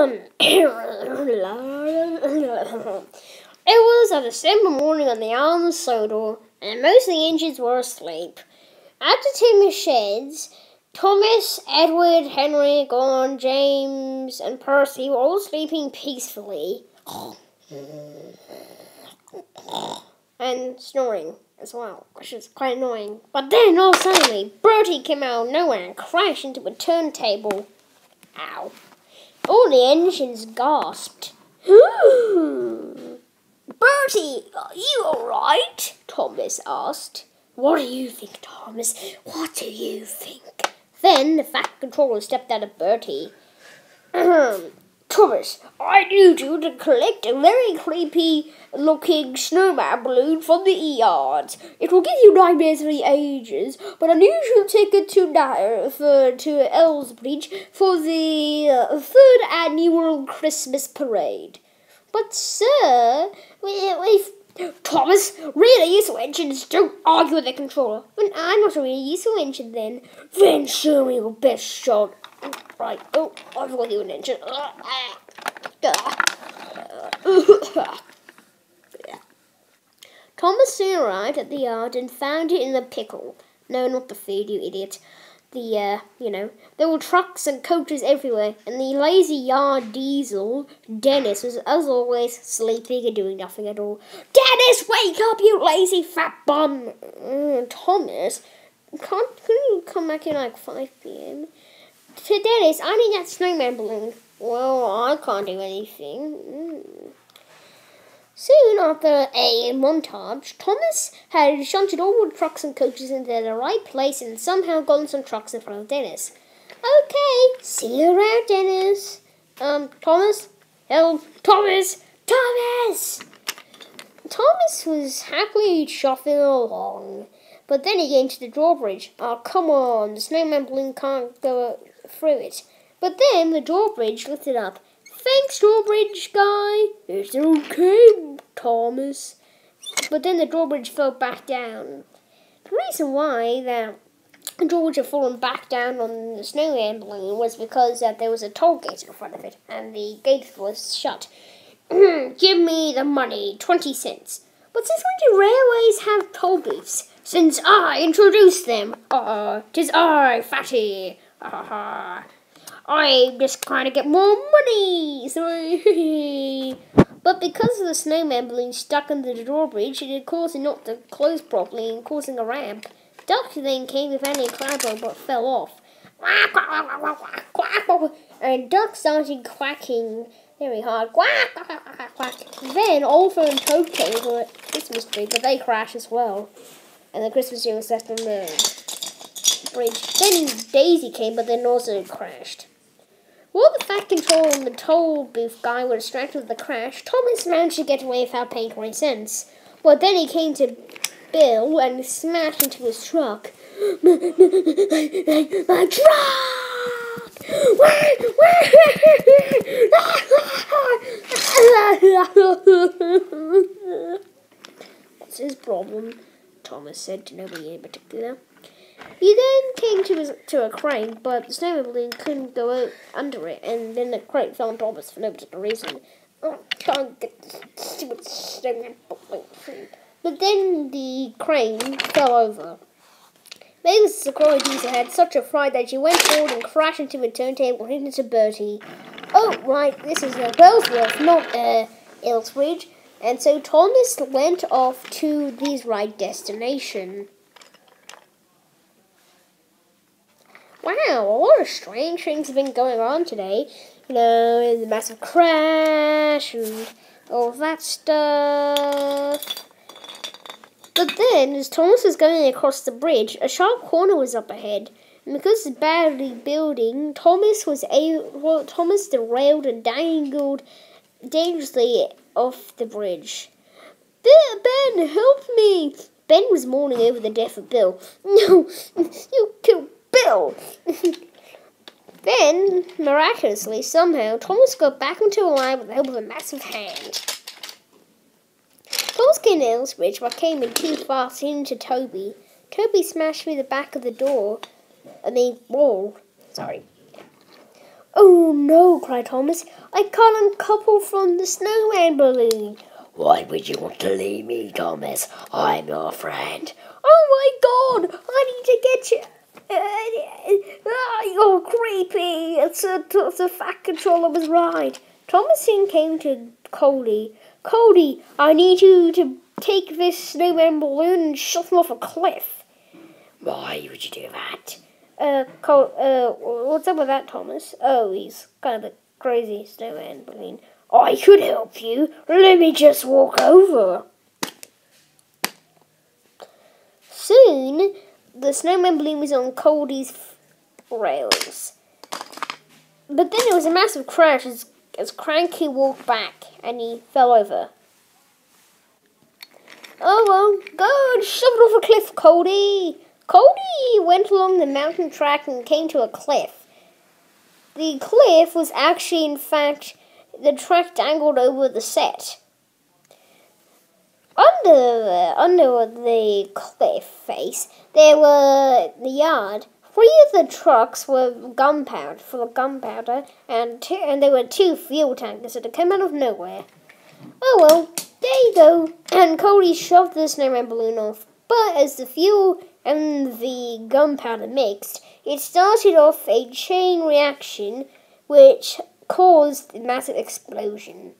It was a December morning on the island of Sodor, and most of the engines were asleep. At the timber sheds, Thomas, Edward, Henry, Gordon, James, and Percy were all sleeping peacefully. And snoring as well, which is quite annoying. But then, all suddenly, Bertie came out of nowhere and crashed into a turntable. Ow. All the engines gasped. Bertie, are you alright? Thomas asked. What do you think, Thomas? What do you think? Then the Fat Controller stepped out of Bertie. Thomas, I need you to collect a very creepy-looking snowman balloon from the yards. It will give you nightmares for the ages, but I need you to take it to Ellsbridge for the 3rd annual Christmas parade. But, sir, we've... Thomas, really useful engines don't argue with the controller. Well, I'm not a really useful engine then. Then show me your best shot. Right, oh, I've got you an engine. Thomas soon arrived at the yard and found it in a pickle. No, not the feed, you idiot. There were trucks and coaches everywhere, and the lazy yard diesel, Dennis, was as always sleeping and doing nothing at all. Dennis, wake up, you lazy fat bum! Thomas, couldn't you come back in like 5 p.m.? To Dennis, I need that snowman balloon. Well, I can't do anything. Soon after a montage, Thomas had shunted all the trucks and coaches into the right place and somehow gotten some trucks in front of Dennis. Okay, see you around, Dennis. Thomas? Help, Thomas! Thomas! Thomas was happily shuffling along, but then he came to the drawbridge. Oh, come on, the snowman balloon can't go through it. But then the drawbridge lifted up. Thanks, drawbridge guy. It's okay, Thomas. But then the drawbridge fell back down. The reason why the drawbridge had fallen back down on the snowman balloon was because there was a toll gate in front of it, and the gate was shut. Give me the money, 20 cents. But since when do railways have toll booths? Since I introduced them. 'Tis I, Fatty. I'm just trying to get more money. But because of the snowman balloon stuck under the drawbridge, it had caused it not to close properly and causing a ramp. Duck then came with any clapper but fell off. And Duck started quacking very hard. Then Oliver and Toad came for a Christmas tree, but they crashed as well. And the Christmas tree was left on the bridge. Then Daisy came, but then also crashed. While the Fat Controller and the toll booth guy were distracted with the crash, Thomas managed to get away without paying 20 cents. Well, then he came to Bill and smashed into his truck. My truck! What's his problem? Thomas said to nobody in particular. He then came to a crane, but the snowman balloon couldn't go under it, and then the crane fell on Thomas for no particular reason. Can't get this stupid snowman balloon. But then the crane fell over. Maybe the securities had such a fright that she went forward and crashed into a turntable and into Bertie. Oh, right, this is Bellsworth, not Ellsbridge. And so Thomas went off to his right destination. Wow, a lot of strange things have been going on today. The massive crash and all that stuff. But then, as Thomas was going across the bridge, a sharp corner was up ahead. And because it's badly building, Thomas derailed and dangled dangerously off the bridge. Ben, help me! Ben was mourning over the death of Bill. No, you killed Bill! Then, miraculously, somehow, Thomas got back into a line with the help of a massive hand. Thomas came to Ellsbridge, but came in too fast into Toby. Toby smashed through the back of the door. Wall. Sorry. Oh no, cried Thomas. I can't uncouple from the snowman balloon. Why would you want to leave me, Thomas? I'm your friend. Oh my god, I need to get you. You're creepy. It's the fat controller was right. Thomas soon came to Cody. Cody, I need you to take this snowman balloon and shove him off a cliff. Why would you do that? What's up with that, Thomas? Oh, he's kind of a crazy snowman balloon. I could help you. Let me just walk over. Soon, the snowman balloon was on Cody's rails. But then there was a massive crash as Cranky walked back and he fell over. Oh well, go and shove it off a cliff, Cody. Cody went along the mountain track and came to a cliff. The cliff was actually, in fact, the track dangled over the set. Under the cliff face, there were the yard. 3 of the trucks were full of gunpowder, and there were 2 fuel tankers that had come out of nowhere. Oh well, there you go. And Cody shoved the snowman balloon off. But as the fuel and the gunpowder mixed, it started off a chain reaction which caused a massive explosion.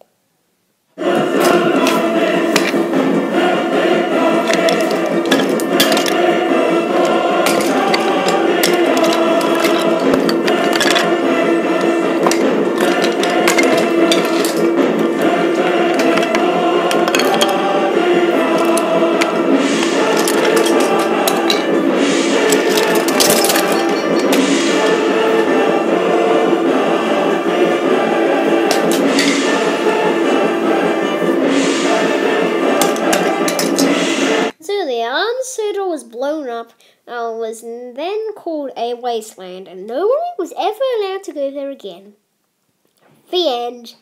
Was blown up and was then called a wasteland, and nobody was ever allowed to go there again. The end.